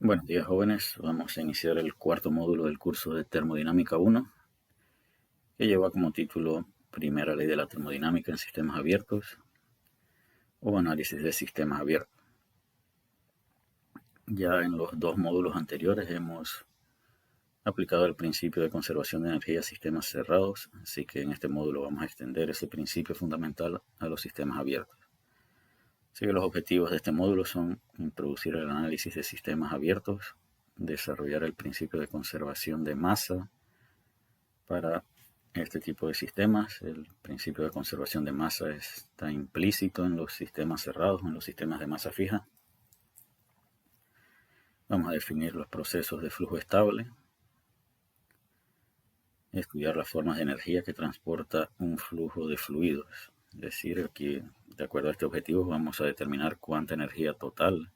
Buenos días, jóvenes. Vamos a iniciar el cuarto módulo del curso de Termodinámica 1, que lleva como título Primera ley de la termodinámica en sistemas abiertos o análisis de sistemas abiertos. Ya en los dos módulos anteriores hemos aplicado el principio de conservación de energía a sistemas cerrados, así que en este módulo vamos a extender ese principio fundamental a los sistemas abiertos. Así que los objetivos de este módulo son introducir el análisis de sistemas abiertos, desarrollar el principio de conservación de masa para este tipo de sistemas. El principio de conservación de masa está implícito en los sistemas cerrados, en los sistemas de masa fija. Vamos a definir los procesos de flujo estable, estudiar las formas de energía que transporta un flujo de fluidos. Es decir, aquí, de acuerdo a este objetivo, vamos a determinar cuánta energía total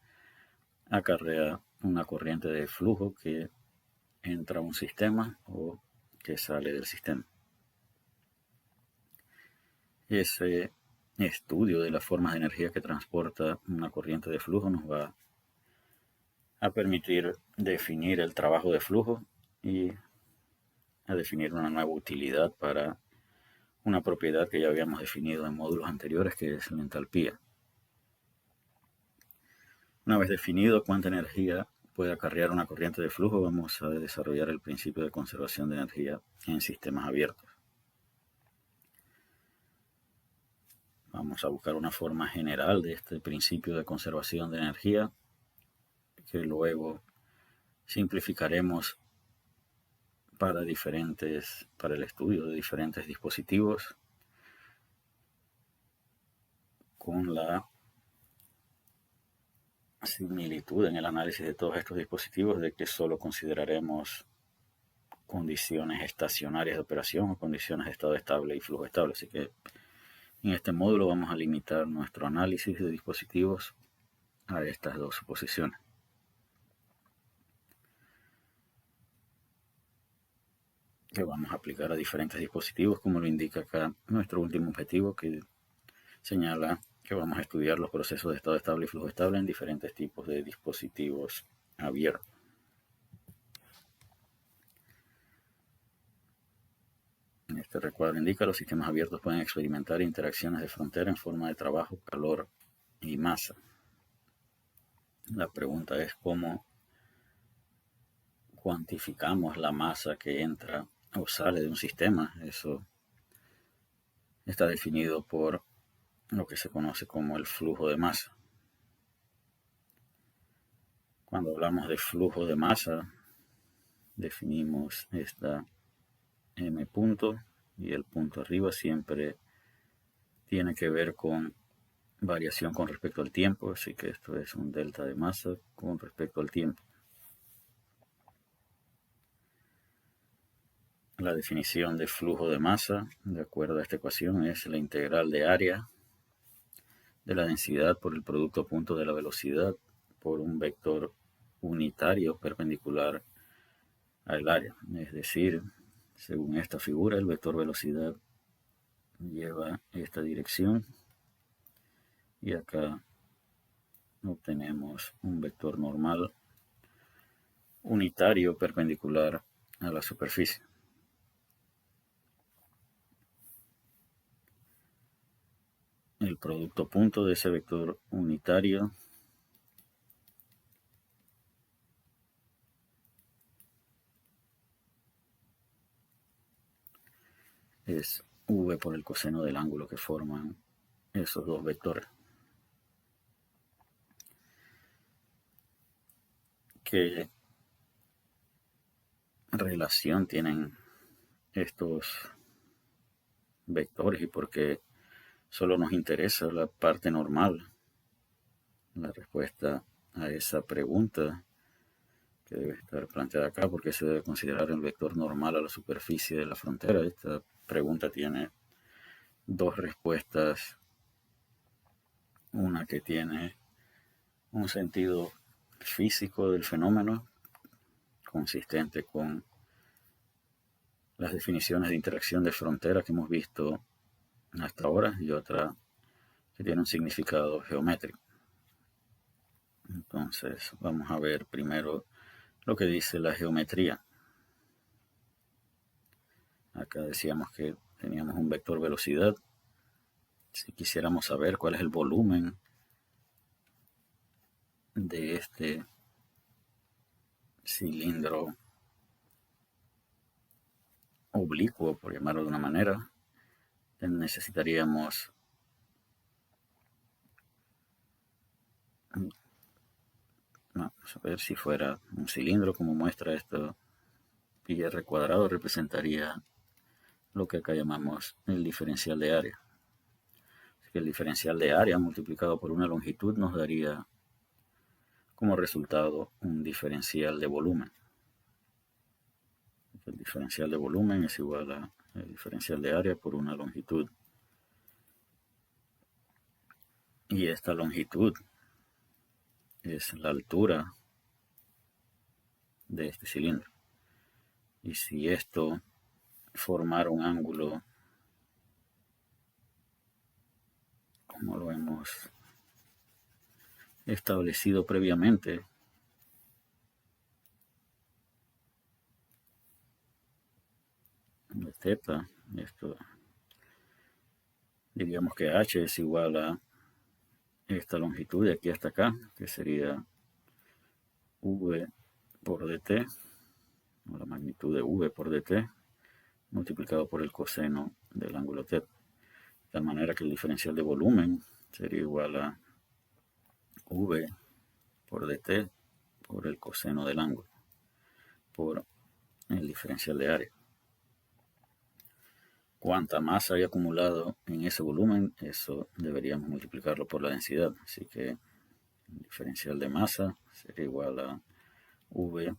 acarrea una corriente de flujo que entra a un sistema o que sale del sistema. Ese estudio de las formas de energía que transporta una corriente de flujo nos va a permitir definir el trabajo de flujo y a definir una nueva utilidad para una propiedad que ya habíamos definido en módulos anteriores, que es la entalpía. Una vez definido cuánta energía puede acarrear una corriente de flujo, vamos a desarrollar el principio de conservación de energía en sistemas abiertos. Vamos a buscar una forma general de este principio de conservación de energía que luego simplificaremos para el estudio de diferentes dispositivos con la similitud en el análisis de todos estos dispositivos de que solo consideraremos condiciones estacionarias de operación o condiciones de estado estable y flujo estable. Así que en este módulo vamos a limitar nuestro análisis de dispositivos a estas dos suposiciones. Que vamos a aplicar a diferentes dispositivos, como lo indica acá nuestro último objetivo, que señala que vamos a estudiar los procesos de estado estable y flujo estable en diferentes tipos de dispositivos abiertos. Este recuadro indica que los sistemas abiertos pueden experimentar interacciones de frontera en forma de trabajo, calor y masa. La pregunta es cómo cuantificamos la masa que entra o sale de un sistema. Eso está definido por lo que se conoce como el flujo de masa. Cuando hablamos de flujo de masa, definimos esta M punto y el punto arriba siempre tiene que ver con variación con respecto al tiempo, así que esto es un delta de masa con respecto al tiempo. La definición de flujo de masa, de acuerdo a esta ecuación, es la integral de área de la densidad por el producto punto de la velocidad por un vector unitario perpendicular al área. Es decir, según esta figura, el vector velocidad lleva esta dirección y acá obtenemos un vector normal unitario perpendicular a la superficie. El producto punto de ese vector unitario es v por el coseno del ángulo que forman esos dos vectores. ¿Qué relación tienen estos vectores y por qué solo nos interesa la parte normal? La respuesta a esa pregunta que debe estar planteada acá, porque se debe considerar el vector normal a la superficie de la frontera. Esta pregunta tiene dos respuestas. Una que tiene un sentido físico del fenómeno, consistente con las definiciones de interacción de frontera que hemos visto hasta ahora, y otra que tiene un significado geométrico. Entonces vamos a ver primero lo que dice la geometría. Acá decíamos que teníamos un vector velocidad. Si quisiéramos saber cuál es el volumen de este cilindro oblicuo, por llamarlo de una manera, necesitaríamos vamos a ver si fuera un cilindro como muestra esto, pi r cuadrado representaría lo que acá llamamos el diferencial de área. Así que el diferencial de área multiplicado por una longitud nos daría como resultado un diferencial de volumen. El diferencial de volumen es igual a el diferencial de área por una longitud. Y esta longitud es la altura de este cilindro. Y si esto formara un ángulo, como lo hemos establecido previamente, de θ, esto diríamos que h es igual a esta longitud de aquí hasta acá, que sería v por dt, o la magnitud de v por dt, multiplicado por el coseno del ángulo θ. De tal manera que el diferencial de volumen sería igual a v por dt por el coseno del ángulo, por el diferencial de área. Cuánta masa hay acumulado en ese volumen, eso deberíamos multiplicarlo por la densidad. Así que el diferencial de masa sería igual a v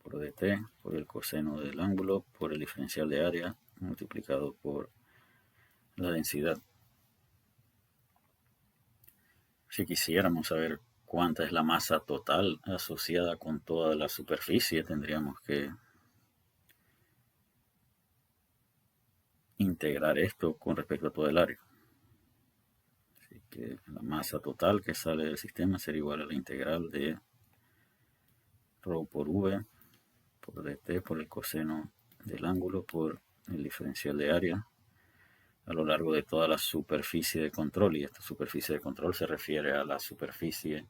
por dt por el coseno del ángulo por el diferencial de área multiplicado por la densidad. Si quisiéramos saber cuánta es la masa total asociada con toda la superficie, tendríamos que integrar esto con respecto a todo el área. Así que la masa total que sale del sistema sería igual a la integral de ρ por v por dt por el coseno del ángulo por el diferencial de área a lo largo de toda la superficie de control. Y esta superficie de control se refiere a la superficie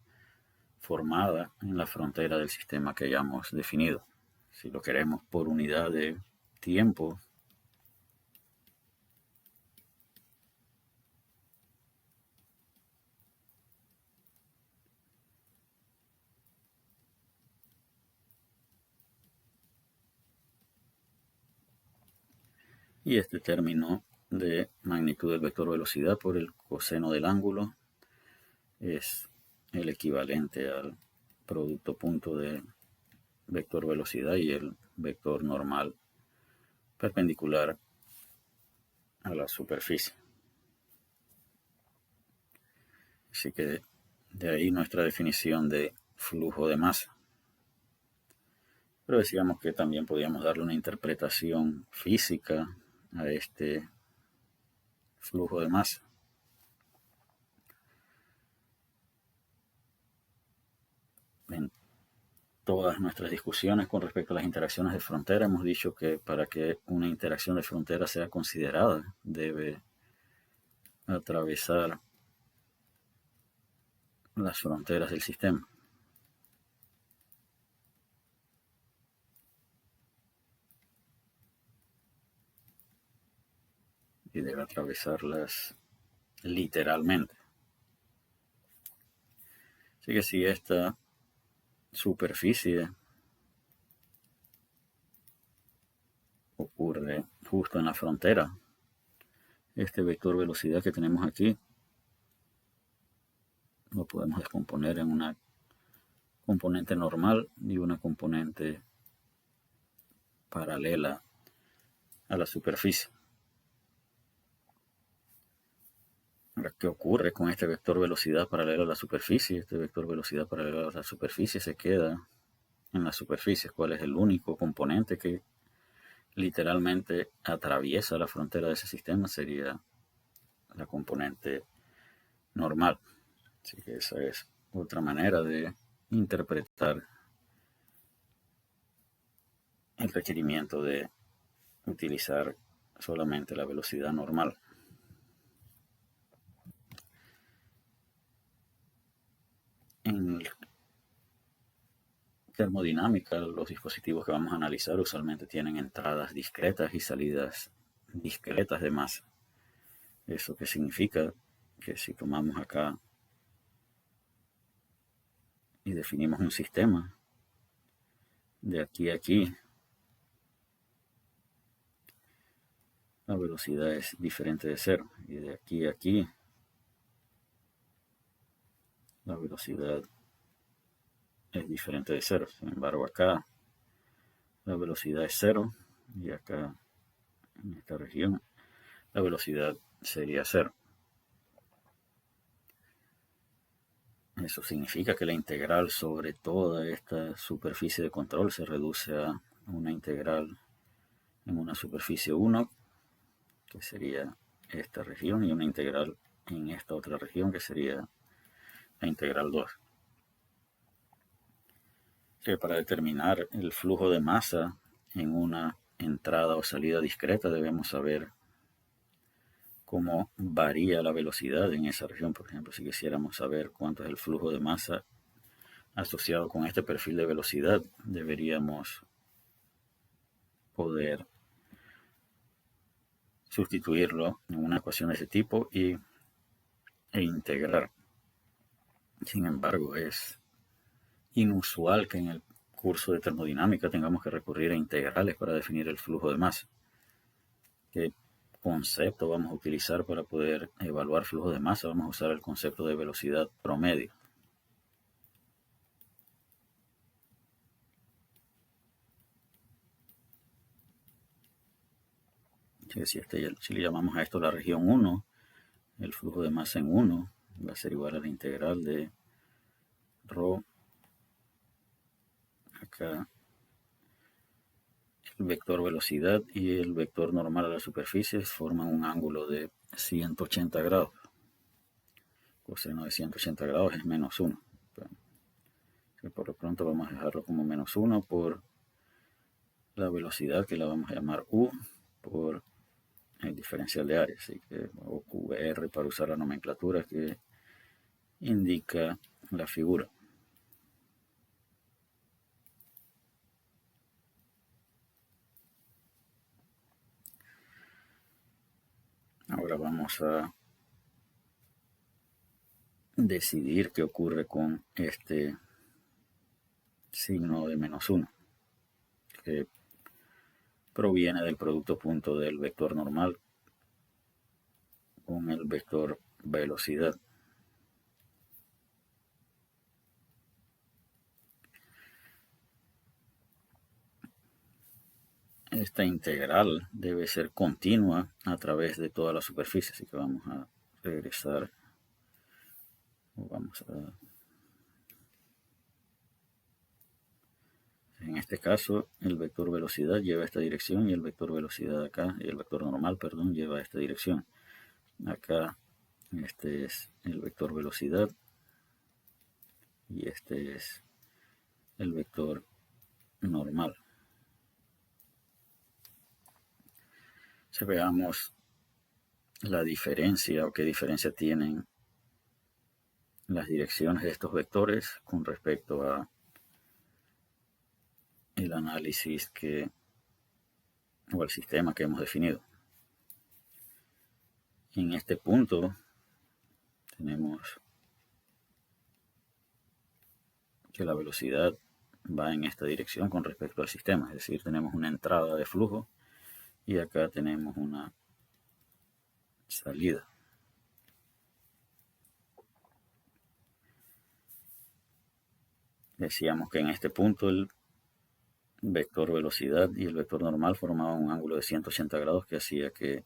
formada en la frontera del sistema que hayamos definido. Si lo queremos por unidad de tiempo, y este término de magnitud del vector velocidad por el coseno del ángulo es el equivalente al producto punto de vector velocidad y el vector normal perpendicular a la superficie. Así que de ahí nuestra definición de flujo de masa. Pero decíamos que también podíamos darle una interpretación física a este flujo de masa. En todas nuestras discusiones con respecto a las interacciones de frontera hemos dicho que para que una interacción de frontera sea considerada debe atravesar las fronteras del sistema. Y debe atravesarlas literalmente. Así que si esta superficie ocurre justo en la frontera, este vector velocidad que tenemos aquí lo podemos descomponer en una componente normal y una componente paralela a la superficie. Ahora, ¿qué ocurre con este vector velocidad paralelo a la superficie? Este vector velocidad paralelo a la superficie se queda en la superficie. ¿Cuál es el único componente que literalmente atraviesa la frontera de ese sistema? Sería la componente normal. Así que esa es otra manera de interpretar el requerimiento de utilizar solamente la velocidad normal. En termodinámica, los dispositivos que vamos a analizar usualmente tienen entradas discretas y salidas discretas de masa. ¿Eso qué significa? Que si tomamos acá y definimos un sistema de aquí a aquí, la velocidad es diferente de cero, y de aquí a aquí la velocidad es diferente de cero. Sin embargo, acá la velocidad es cero, y acá en esta región la velocidad sería cero. Eso significa que la integral sobre toda esta superficie de control se reduce a una integral en una superficie 1, que sería esta región, y una integral en esta otra región, que sería la integral 2. Que para determinar el flujo de masa en una entrada o salida discreta debemos saber cómo varía la velocidad en esa región. Por ejemplo, si quisiéramos saber cuánto es el flujo de masa asociado con este perfil de velocidad, deberíamos poder sustituirlo en una ecuación de ese tipo e integrar. Sin embargo, es inusual que en el curso de termodinámica tengamos que recurrir a integrales para definir el flujo de masa. ¿Qué concepto vamos a utilizar para poder evaluar flujo de masa? Vamos a usar el concepto de velocidad promedio. Si le llamamos a esto la región 1, el flujo de masa en 1 va a ser igual a la integral de ρ. Acá el vector velocidad y el vector normal a la superficie forman un ángulo de 180 grados. Coseno de 180 grados es menos 1. Por lo pronto vamos a dejarlo como menos 1 por la velocidad, que la vamos a llamar U, por el diferencial de área, así que, o QR para usar la nomenclatura que indica la figura. Ahora vamos a decidir qué ocurre con este signo de menos 1, que proviene del producto punto del vector normal con el vector velocidad. Esta integral debe ser continua a través de toda la superficie, así que vamos a regresar. En este caso, el vector velocidad lleva esta dirección y el vector velocidad acá, y el vector normal, perdón, lleva esta dirección. Acá, este es el vector velocidad y este es el vector normal. Si veamos la diferencia o qué diferencia tienen las direcciones de estos vectores con respecto a el análisis o el sistema que hemos definido. En este punto tenemos que la velocidad va en esta dirección con respecto al sistema, es decir, tenemos una entrada de flujo y acá tenemos una salida. Decíamos que en este punto el vector velocidad y el vector normal formaban un ángulo de 180 grados que hacía que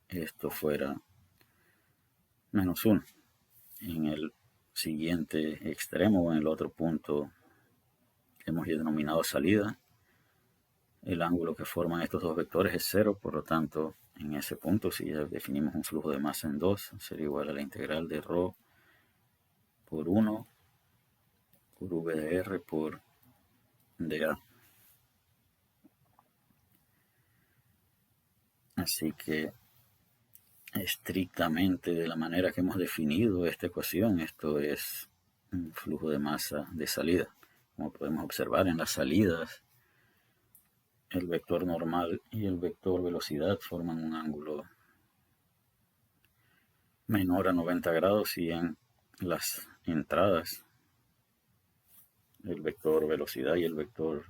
esto fuera menos 1. En el siguiente extremo o en el otro punto que hemos denominado salida, el ángulo que forman estos dos vectores es 0, por lo tanto, en ese punto, si ya definimos un flujo de masa en 2, sería igual a la integral de ρ por 1 por V de R por dA. Así que estrictamente de la manera que hemos definido esta ecuación, esto es un flujo de masa de salida. Como podemos observar en las salidas, el vector normal y el vector velocidad forman un ángulo menor a 90 grados y en las entradas el vector velocidad y el vector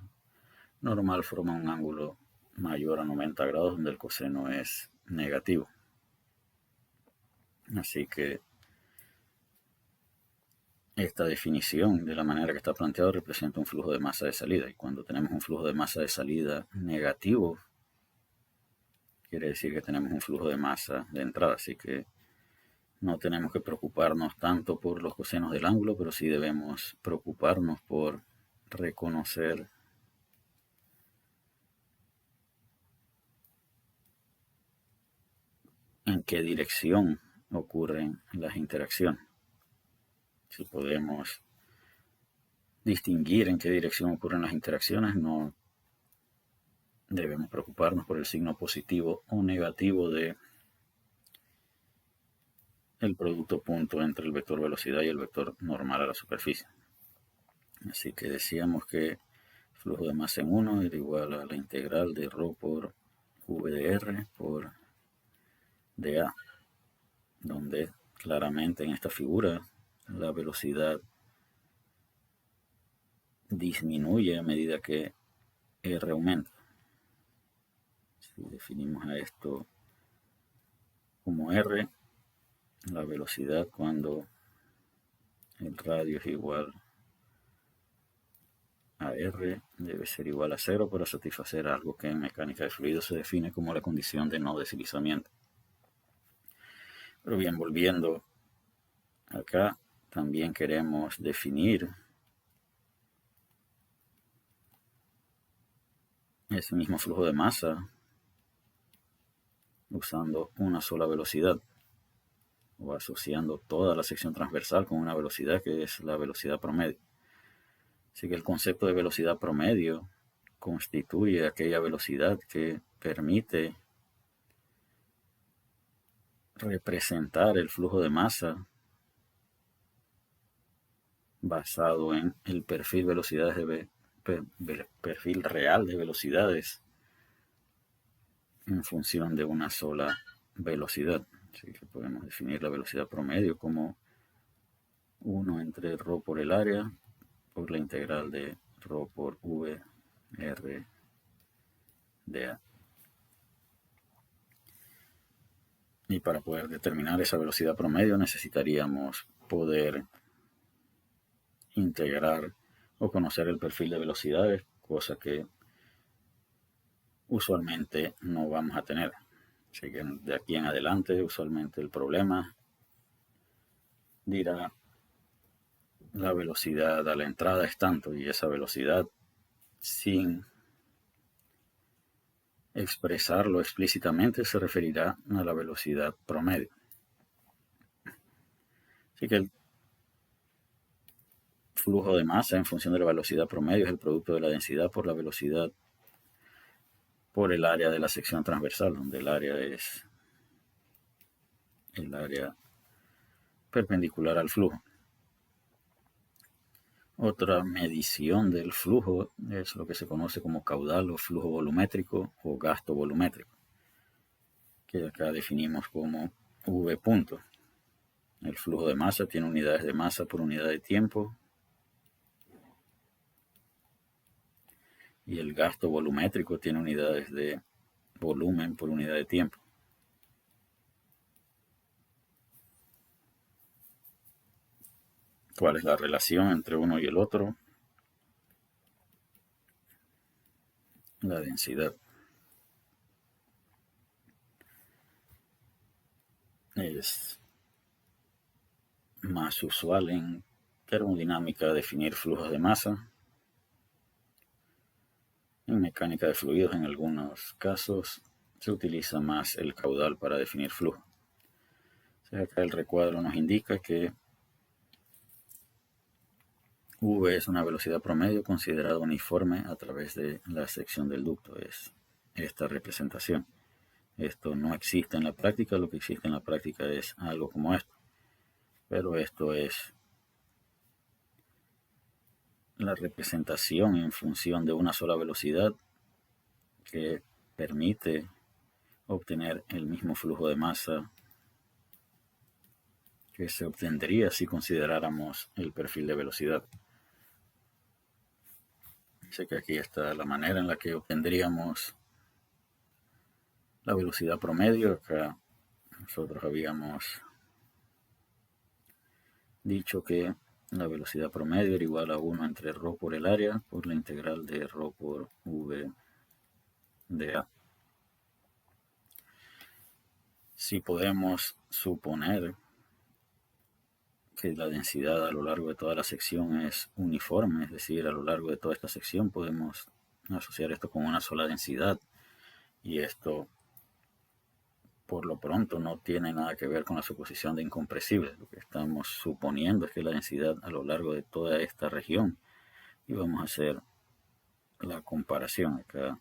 normal forman un ángulo mayor a 90 grados donde el coseno es negativo. Así que esta definición de la manera que está planteado representa un flujo de masa de salida, y cuando tenemos un flujo de masa de salida negativo quiere decir que tenemos un flujo de masa de entrada, así que no tenemos que preocuparnos tanto por los cosenos del ángulo, pero sí debemos preocuparnos por reconocer en qué dirección ocurren las interacciones. Si podemos distinguir en qué dirección ocurren las interacciones, no debemos preocuparnos por el signo positivo o negativo de el producto punto entre el vector velocidad y el vector normal a la superficie. Así que decíamos que flujo de masa en 1 era igual a la integral de ρ por v de r por dA, donde claramente en esta figura la velocidad disminuye a medida que r aumenta. Si definimos a esto como r, la velocidad cuando el radio es igual a r debe ser igual a 0 para satisfacer algo que en mecánica de fluidos se define como la condición de no deslizamiento. Pero bien, volviendo acá, también queremos definir ese mismo flujo de masa usando una sola velocidad o asociando toda la sección transversal con una velocidad que es la velocidad promedio. Así que el concepto de velocidad promedio constituye aquella velocidad que permite representar el flujo de masa basado en el perfil velocidades perfil real de velocidades en función de una sola velocidad. Así que podemos definir la velocidad promedio como 1 entre ρ por el área por la integral de ρ por v r dA. Y para poder determinar esa velocidad promedio necesitaríamos poder integrar o conocer el perfil de velocidades, cosa que usualmente no vamos a tener. Así que de aquí en adelante usualmente el problema dirá la velocidad a la entrada es tanto, y esa velocidad sin expresarlo explícitamente se referirá a la velocidad promedio. Así que el flujo de masa en función de la velocidad promedio es el producto de la densidad por la velocidad por el área de la sección transversal, donde el área es el área perpendicular al flujo. Otra medición del flujo es lo que se conoce como caudal o flujo volumétrico o gasto volumétrico, que acá definimos como V punto. El flujo de masa tiene unidades de masa por unidad de tiempo y el gasto volumétrico tiene unidades de volumen por unidad de tiempo. ¿Cuál es la relación entre uno y el otro? La densidad. Es más usual en termodinámica definir flujos de masa. En mecánica de fluidos, en algunos casos, se utiliza más el caudal para definir flujo. Acá el recuadro nos indica que V es una velocidad promedio considerada uniforme a través de la sección del ducto. Es esta representación. Esto no existe en la práctica, lo que existe en la práctica es algo como esto. Pero esto es la representación en función de una sola velocidad que permite obtener el mismo flujo de masa que se obtendría si consideráramos el perfil de velocidad. Sé que aquí está la manera en la que obtendríamos la velocidad promedio. Acá nosotros habíamos dicho que la velocidad promedio era igual a 1 entre ρ por el área por la integral de ρ por v de A. Si podemos suponer que la densidad a lo largo de toda la sección es uniforme, es decir, a lo largo de toda esta sección podemos asociar esto con una sola densidad, y esto por lo pronto no tiene nada que ver con la suposición de incompresibles. Lo que estamos suponiendo es que la densidad a lo largo de toda esta región, y vamos a hacer la comparación acá.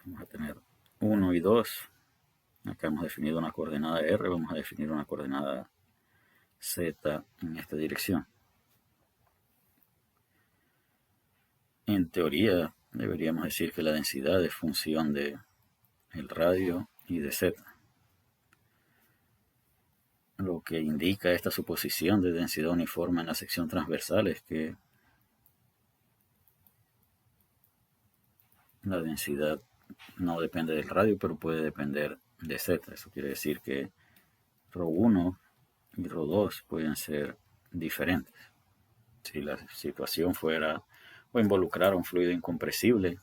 Vamos a tener 1 y 2. Acá hemos definido una coordenada R, vamos a definir una coordenada Z en esta dirección. En teoría deberíamos decir que la densidad es función de el radio y de Z. Lo que indica esta suposición de densidad uniforme en la sección transversal es que la densidad no depende del radio, pero puede depender de Z. Eso quiere decir que ρ1 y ρ2 pueden ser diferentes. Si la situación fuera o involucrar un fluido incompresible,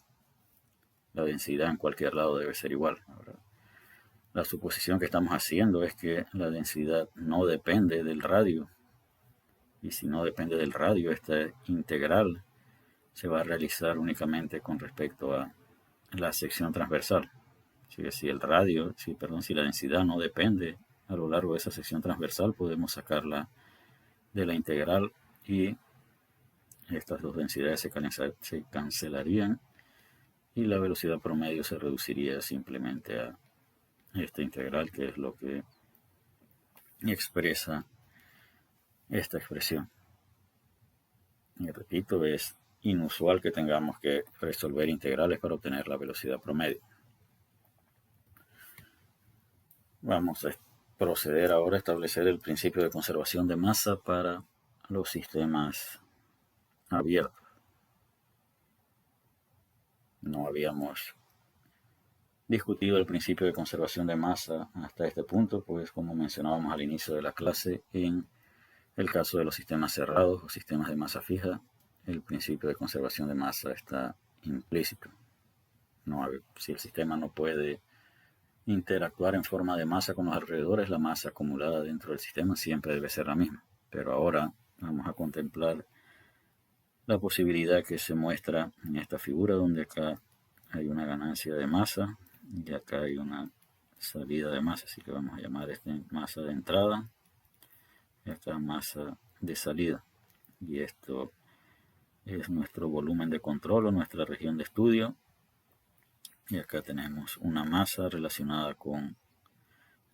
la densidad en cualquier lado debe ser igual. Ahora, la suposición que estamos haciendo es que la densidad no depende del radio, y si no depende del radio, esta integral se va a realizar únicamente con respecto a la sección transversal. Así que si la densidad no depende a lo largo de esa sección transversal, podemos sacarla de la integral y estas dos densidades se cancelarían y la velocidad promedio se reduciría simplemente a esta integral, que es lo que expresa esta expresión. Y repito, es inusual que tengamos que resolver integrales para obtener la velocidad promedio. Vamos a proceder ahora a establecer el principio de conservación de masa para los sistemas abiertos. No habíamos discutido el principio de conservación de masa hasta este punto, pues como mencionábamos al inicio de la clase, en el caso de los sistemas cerrados o sistemas de masa fija, el principio de conservación de masa está implícito. Si el sistema no puede interactuar en forma de masa con los alrededores, la masa acumulada dentro del sistema siempre debe ser la misma. Pero ahora vamos a contemplar la posibilidad que se muestra en esta figura, donde acá hay una ganancia de masa y acá hay una salida de masa, así que vamos a llamar esta masa de entrada y esta masa de salida, y esto es nuestro volumen de control o nuestra región de estudio, y acá tenemos una masa relacionada con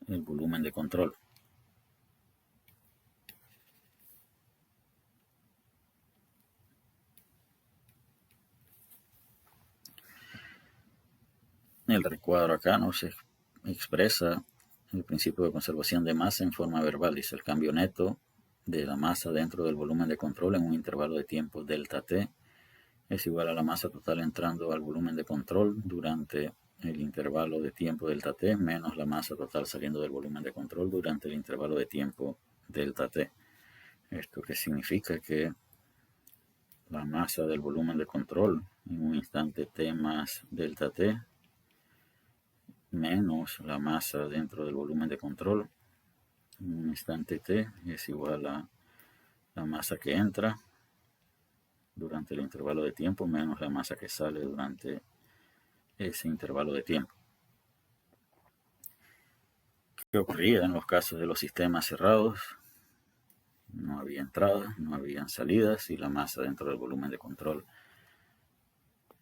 el volumen de control. El recuadro acá nos expresa el principio de conservación de masa en forma verbal. Dice: el cambio neto de la masa dentro del volumen de control en un intervalo de tiempo delta t es igual a la masa total entrando al volumen de control durante el intervalo de tiempo delta t menos la masa total saliendo del volumen de control durante el intervalo de tiempo delta t. Esto que significa que la masa del volumen de control en un instante t más delta t menos la masa dentro del volumen de control en un instante t es igual a la masa que entra durante el intervalo de tiempo menos la masa que sale durante ese intervalo de tiempo. ¿Qué ocurría en los casos de los sistemas cerrados? no había entradas, no habían salidas y la masa dentro del volumen de control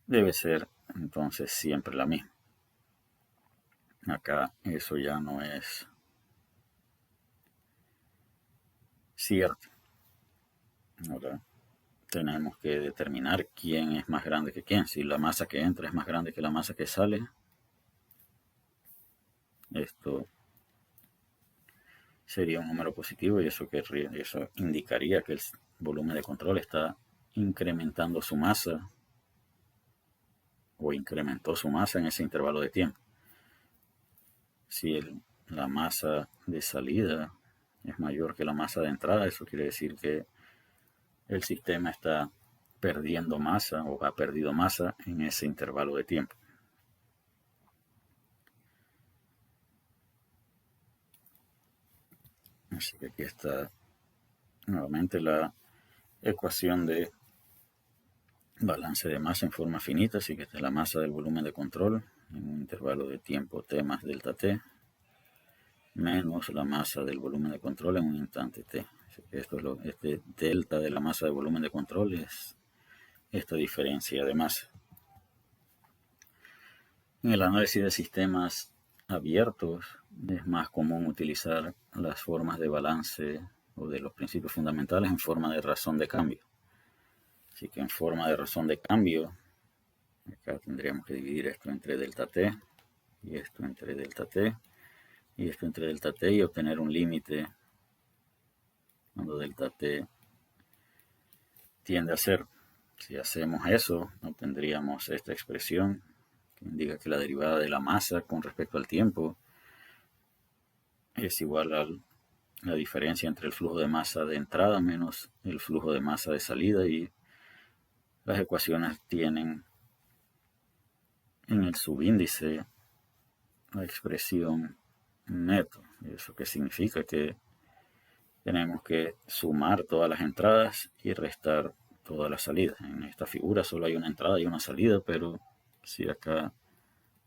debe ser entonces siempre la misma. Acá eso ya no es cierto. Ahora tenemos que determinar quién es más grande que quién. Si la masa que entra es más grande que la masa que sale, esto sería un número positivo y eso indicaría que el volumen de control está incrementando su masa o incrementó su masa en ese intervalo de tiempo. Si la masa de salida es mayor que la masa de entrada, eso quiere decir que el sistema está perdiendo masa o ha perdido masa en ese intervalo de tiempo. Así que aquí está nuevamente la ecuación de balance de masa en forma finita, así que esta es la masa del volumen de control en un intervalo de tiempo t más delta t menos la masa del volumen de control en un instante t. Así que este delta de la masa de volumen de control es esta diferencia de masa. En el análisis de sistemas abiertos es más común utilizar las formas de balance o de los principios fundamentales en forma de razón de cambio. Así que en forma de razón de cambio, acá tendríamos que dividir esto entre delta t y esto entre delta t y esto entre delta t y obtener un límite cuando delta t tiende a 0. Si hacemos eso, obtendríamos esta expresión que indica que la derivada de la masa con respecto al tiempo es igual a la diferencia entre el flujo de masa de entrada menos el flujo de masa de salida, y las ecuaciones tienen en el subíndice la expresión neto. Eso que significa que tenemos que sumar todas las entradas y restar todas las salidas. En esta figura solo hay una entrada y una salida, pero si acá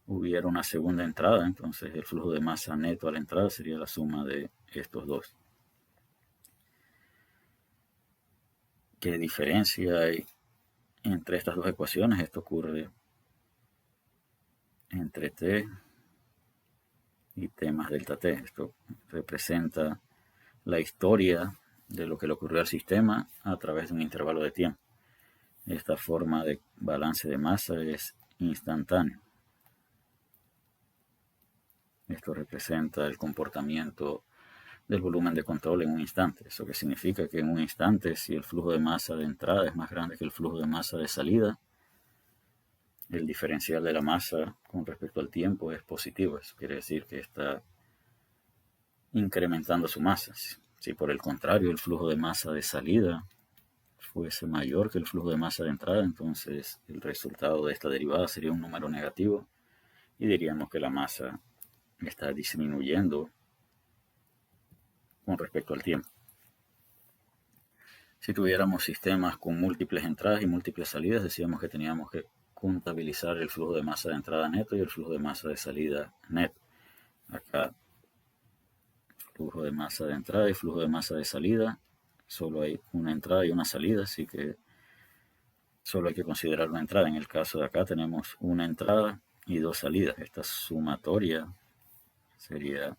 hubiera una segunda entrada, entonces el flujo de masa neto a la entrada sería la suma de estos dos. ¿Qué diferencia hay entre estas dos ecuaciones? Esto ocurre entre t y t más delta t. Esto representa la historia de lo que le ocurrió al sistema a través de un intervalo de tiempo. Esta forma de balance de masa es instantáneo. Esto representa el comportamiento del volumen de control en un instante. Eso que significa que en un instante, si el flujo de masa de entrada es más grande que el flujo de masa de salida, el diferencial de la masa con respecto al tiempo es positivo. Eso quiere decir que está incrementando su masa. Si por el contrario el flujo de masa de salida fuese mayor que el flujo de masa de entrada, entonces el resultado de esta derivada sería un número negativo y diríamos que la masa está disminuyendo con respecto al tiempo. Si tuviéramos sistemas con múltiples entradas y múltiples salidas, decíamos que teníamos que contabilizar el flujo de masa de entrada neto y el flujo de masa de salida neto. Acá, flujo de masa de entrada y flujo de masa de salida, solo hay una entrada y una salida, así que solo hay que considerar una entrada. En el caso de acá tenemos una entrada y dos salidas. Esta sumatoria sería,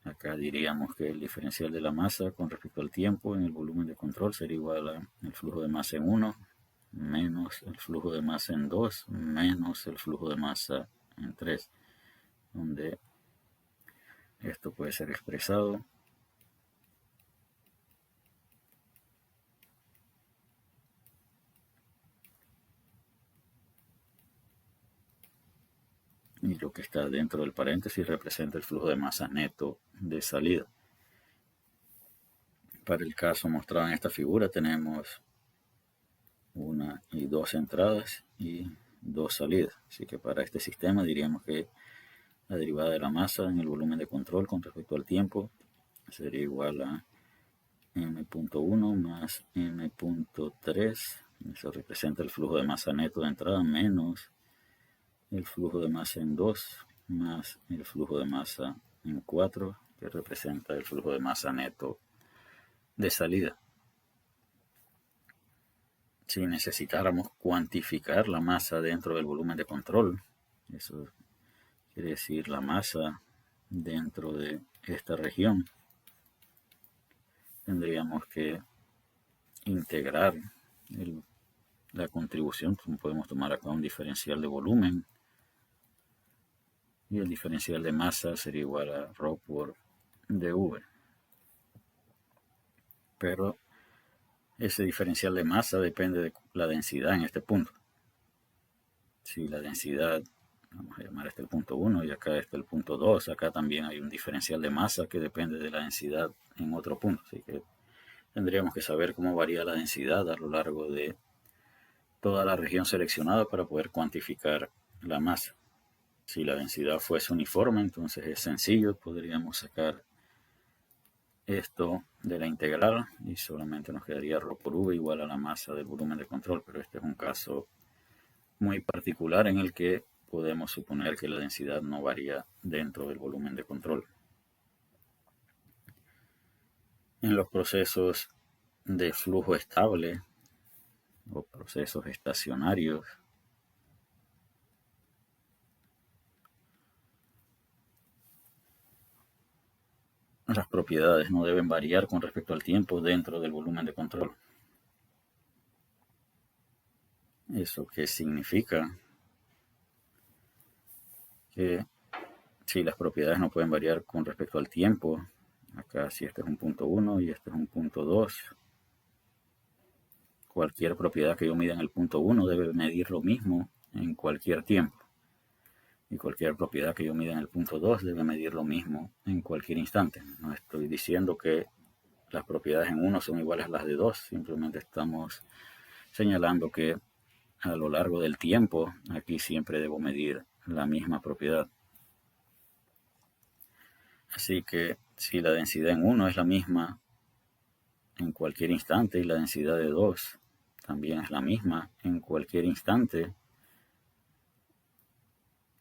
acá diríamos que el diferencial de la masa con respecto al tiempo en el volumen de control sería igual al flujo de masa en 1 menos el flujo de masa en 2 menos el flujo de masa en 3, donde esto puede ser expresado y lo que está dentro del paréntesis representa el flujo de masa neto de salida. Para el caso mostrado en esta figura tenemos una y dos entradas y dos salidas. Así que para este sistema diríamos que la derivada de la masa en el volumen de control con respecto al tiempo sería igual a m.1 más m.3. Eso representa el flujo de masa neto de entrada menos el flujo de masa en 2 más el flujo de masa en 4, que representa el flujo de masa neto de salida. Si necesitáramos cuantificar la masa dentro del volumen de control, eso quiere decir la masa dentro de esta región, tendríamos que integrar la contribución. Podemos tomar acá un diferencial de volumen y el diferencial de masa sería igual a ρ por dV. Pero ese diferencial de masa depende de la densidad en este punto. Si la densidad, vamos a llamar este el punto 1 y acá este el punto 2, acá también hay un diferencial de masa que depende de la densidad en otro punto. Así que tendríamos que saber cómo varía la densidad a lo largo de toda la región seleccionada para poder cuantificar la masa. Si la densidad fuese uniforme, entonces es sencillo, podríamos sacar esto de la integral y solamente nos quedaría ρ por V igual a la masa del volumen de control, pero este es un caso muy particular en el que podemos suponer que la densidad no varía dentro del volumen de control. En los procesos de flujo estable o procesos estacionarios, las propiedades no deben variar con respecto al tiempo dentro del volumen de control. ¿Eso qué significa? Que si las propiedades no pueden variar con respecto al tiempo, acá si este es un punto 1 y este es un punto 2, cualquier propiedad que yo mida en el punto 1 debe medir lo mismo en cualquier tiempo. Y cualquier propiedad que yo mida en el punto 2 debe medir lo mismo en cualquier instante. No estoy diciendo que las propiedades en 1 son iguales a las de 2, simplemente estamos señalando que a lo largo del tiempo aquí siempre debo medir la misma propiedad. Así que si la densidad en 1 es la misma en cualquier instante y la densidad de 2 también es la misma en cualquier instante,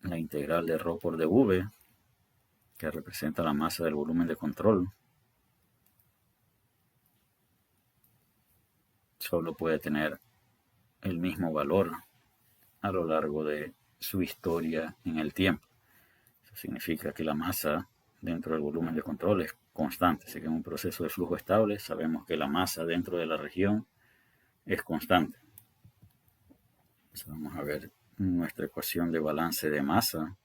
la integral de ρ por dV, que representa la masa del volumen de control, solo puede tener el mismo valor a lo largo de su historia en el tiempo. Eso significa que la masa dentro del volumen de control es constante. Así que en un proceso de flujo estable sabemos que la masa dentro de la región es constante. Entonces vamos a ver nuestra ecuación de balance de masa.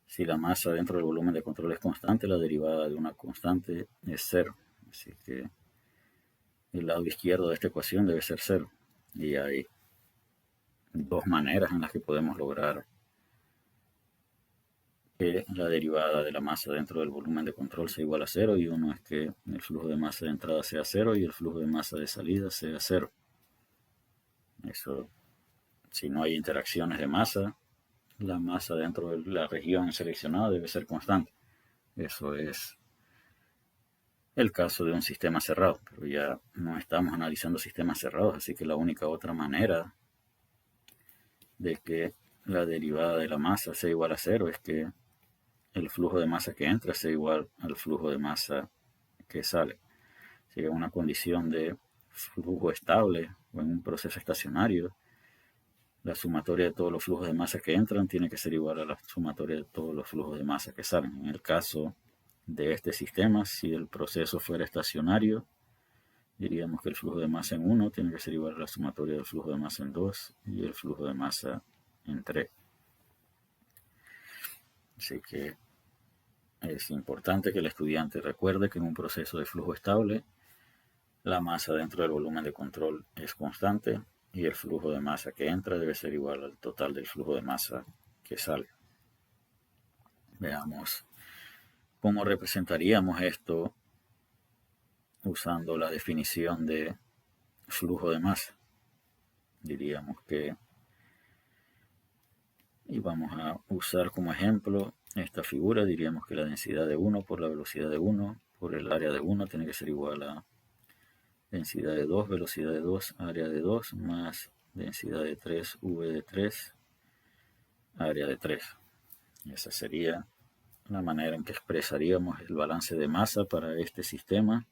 Si la masa dentro del volumen de control es constante, la derivada de una constante es 0. Así que el lado izquierdo de esta ecuación debe ser 0. Y hay dos maneras en las que podemos lograr que la derivada de la masa dentro del volumen de control sea igual a 0, y uno es que el flujo de masa de entrada sea 0 y el flujo de masa de salida sea 0. Eso, si no hay interacciones de masa, la masa dentro de la región seleccionada debe ser constante. Eso es el caso de un sistema cerrado, pero ya no estamos analizando sistemas cerrados, así que la única otra manera de que la derivada de la masa sea igual a 0 es que el flujo de masa que entra sea igual al flujo de masa que sale. Así que en una condición de flujo estable o en un proceso estacionario, la sumatoria de todos los flujos de masa que entran tiene que ser igual a la sumatoria de todos los flujos de masa que salen. En el caso de este sistema, si el proceso fuera estacionario, diríamos que el flujo de masa en 1 tiene que ser igual a la sumatoria del flujo de masa en 2 y el flujo de masa en 3. Así que es importante que el estudiante recuerde que en un proceso de flujo estable, la masa dentro del volumen de control es constante y el flujo de masa que entra debe ser igual al total del flujo de masa que sale. Veamos cómo representaríamos esto usando la definición de flujo de masa. Diríamos que, y vamos a usar como ejemplo esta figura, diríamos que la densidad de 1 por la velocidad de 1 por el área de 1 tiene que ser igual a densidad de 2, velocidad de 2, área de 2, más densidad de 3, v de 3, área de 3. Esa sería la manera en que expresaríamos el balance de masa para este sistema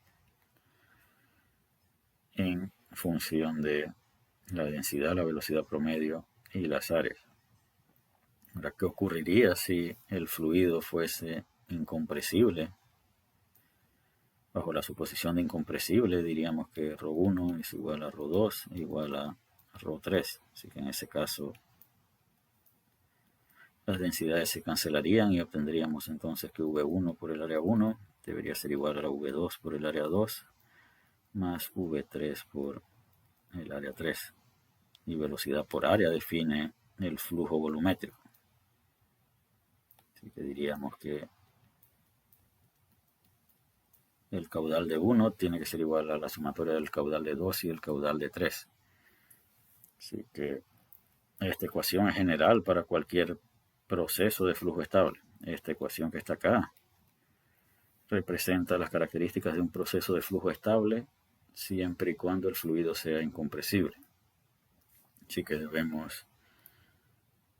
en función de la densidad, la velocidad promedio y las áreas. Ahora, ¿qué ocurriría si el fluido fuese incompresible? Bajo la suposición de incompresible, diríamos que ρ1 es igual a ρ2 igual a ρ3. Así que en ese caso las densidades se cancelarían y obtendríamos entonces que V1 por el área 1 debería ser igual a la V2 por el área 2 más V3 por el área 3. Y velocidad por área define el flujo volumétrico. Así que diríamos que el caudal de 1 tiene que ser igual a la sumatoria del caudal de 2 y el caudal de 3. Así que esta ecuación es general para cualquier proceso de flujo estable. Esta ecuación que está acá representa las características de un proceso de flujo estable siempre y cuando el fluido sea incompresible. Así que debemos,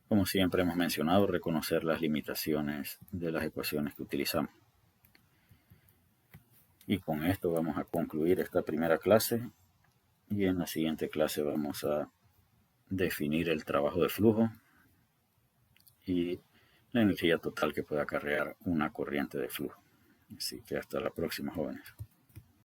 como siempre hemos mencionado, reconocer las limitaciones de las ecuaciones que utilizamos. Y con esto vamos a concluir esta primera clase y en la siguiente clase vamos a definir el trabajo de flujo y la energía total que puede acarrear una corriente de flujo. Así que hasta la próxima, jóvenes.